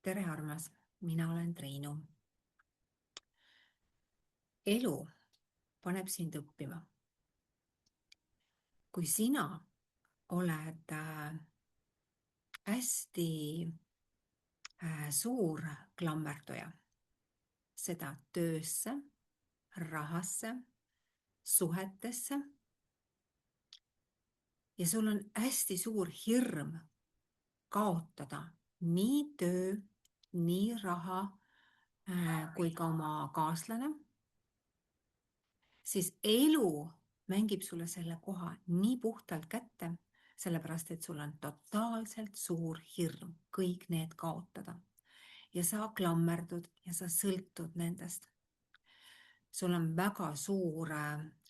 tere, armas, mina olen Triinu. Elu paneb sind õppima. Kui sina oled hästi suur klammerduja, seda töösse, rahasse, suhetesse ja sul on hästi suur hirm kaotada nii töö, nii raha kui ka oma kaaslane, siis elu mängib sulle selle koha nii puhtalt kätte, sellepärast et sul on totaalselt suur hirm kõik need kaotada. Ja sa klammerdud ja sa sõltud nendest. Sul on väga suur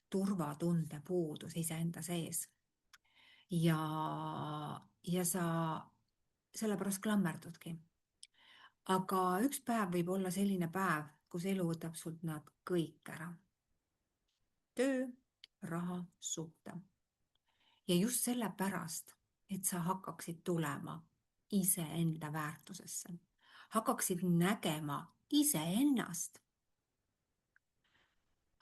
turvatunde puudus iseenda sees. Ja sa sellepärast klammerdudki. Aga üks päev võib olla selline päev, kus elu võtab sult nad kõik ära. Töö, raha, suhte. Ja just sellepärast, et sa hakkaksid tulema iseenda väärtusesse. Hakkaksid nägema iseennast.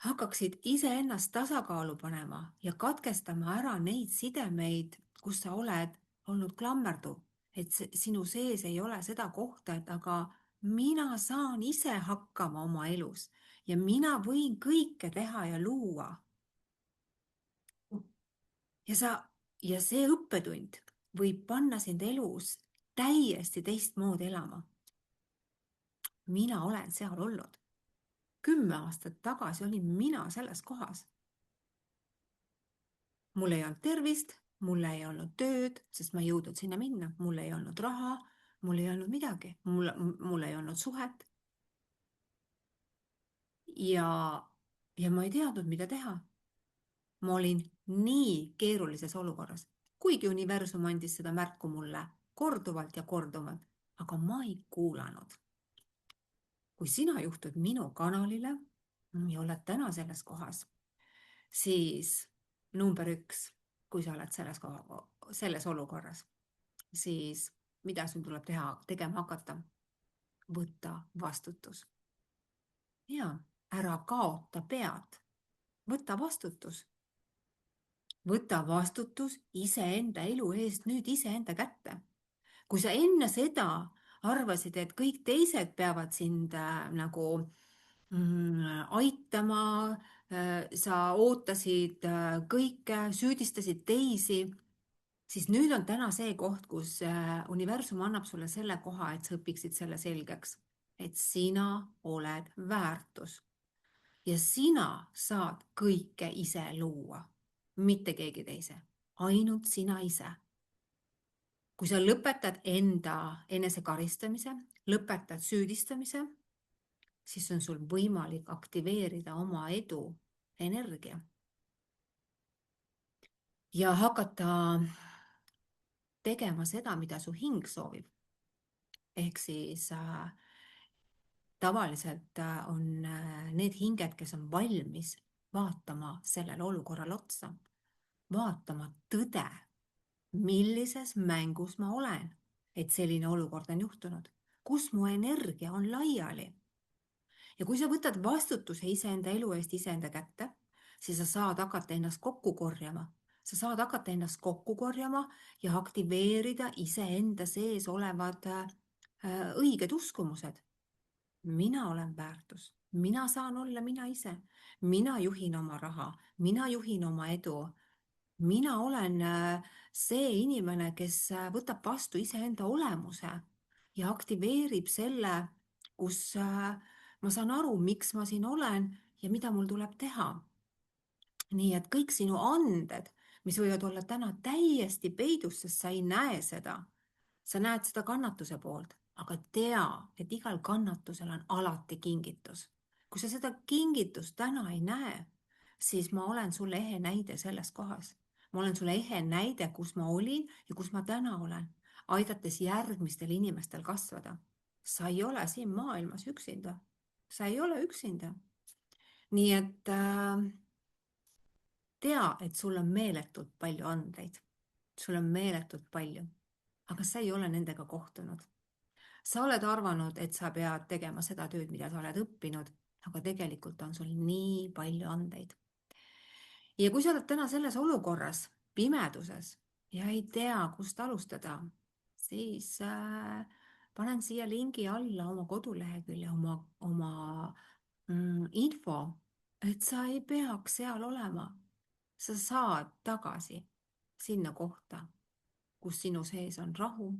Hakkaksid iseennast tasakaalu panema ja katkestama ära neid sidemeid, kus sa oled olnud klammerduv. Et sinu sees ei ole seda kohta, et aga mina saan ise hakkama oma elus ja mina võin kõike teha ja luua. Ja see õppetund võib panna sind elus täiesti teistmoodi elama. Mina olen seal olnud. 10 aastat tagasi olin mina selles kohas. Mul ei olnud tervist, mul ei olnud tööd, sest ma ei jõudnud sinna minna. Mul ei olnud raha, mul ei olnud midagi. Mul ei olnud suhet. Ja ma ei teadnud, mida teha. Ma olin nii keerulises olukorras, kuigi universum andis seda märku mulle korduvalt ja korduvalt, aga ma ei kuulanud. Kui sina juhtud minu kanalile ja oled täna selles kohas, siis number 1, kui sa oled selles olukorras, siis mida sul tuleb tegema hakata? Võtta vastutus. Ja ära kaota pead. Võta vastutus. Võta vastutus iseenda elu eest nüüd iseenda kätte. Kui sa enne seda arvasid, et kõik teised peavad sind aitama, sa ootasid kõike, süüdistasid teisi, siis nüüd on täna see koht, kus universum annab sulle selle koha, et sa õpiksid selle selgeks, et sina oled väärtus ja sina saad kõike ise luua. Mitte keegi teise, ainult sina ise. Kui sa lõpetad enda enesekaristamise, lõpetad süüdistamise, siis on sul võimalik aktiveerida oma edu energia. Ja hakata tegema seda, mida su hing soovib. Ehk siis tavaliselt on need hinged, kes on valmis vaatama sellele olukorrale otsa, vaatama tõde, millises mängus ma olen, et selline olukord on juhtunud, kus mu energia on laiali. Ja kui sa võtad vastutuse iseenda elu eest iseenda kätte, siis sa saad hakata ennast kokku korjama. Sa saad hakata ennast kokku korjama ja aktiveerida iseenda sees olevad õiged uskumused. Mina olen väärtus, mina saan olla mina ise, mina juhin oma raha, mina juhin oma edu. Mina olen see inimene, kes võtab vastu iseenda olemuse ja aktiveerib selle, kus ma saan aru, miks ma siin olen ja mida mul tuleb teha. Nii et kõik sinu anded, mis võivad olla täna täiesti peidus, sest sa ei näe seda. Sa näed seda kannatuse poolt, aga tea, et igal kannatusel on alati kingitus. Kui sa seda kingitust täna ei näe, siis ma olen sulle ehe näide selles kohas. Ma olen sulle ehe näide, kus ma olin ja kus ma täna olen, aidates järgmistel inimestel kasvada. Sa ei ole siin maailmas üksinda. Sa ei ole üksinda. Nii et tea, et sul on meeletult palju andeid. Sul on meeletult palju, aga sa ei ole nendega kohtunud. sa oled arvanud, et sa pead tegema seda tööd, mida sa oled õppinud, aga tegelikult on sul nii palju andeid. ja kui sa oled täna selles olukorras, pimeduses ja ei tea, kust alustada, siis panen siia lingi alla oma kodulehekülje, oma info, et sa ei peaks seal olema. Sa saad tagasi sinna kohta, kus sinu sees on rahu,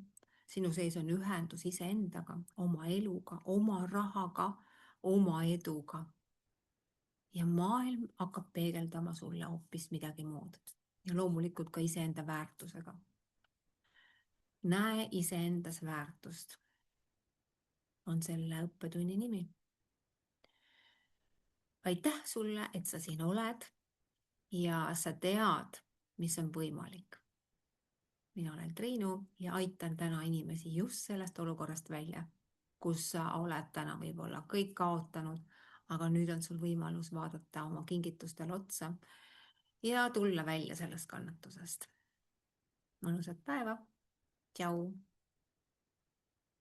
sinu sees on ühendus iseendaga, oma eluga, oma rahaga, oma eduga. ja maailm hakkab peegeldama sulle hoopis midagi muud. ja loomulikult ka iseenda väärtusega. näe iseendas väärtust, on selle õppetunni nimi. aitäh sulle, et sa siin oled ja sa tead, mis on võimalik. mina olen Triinu ja aitan täna inimesi just sellest olukorrast välja, kus sa oled täna võib-olla kõik kaotanud, aga nüüd on sul võimalus vaadata oma kingitustele otsa ja tulla välja sellest kannatusest. mõnusat päeva. Tšau.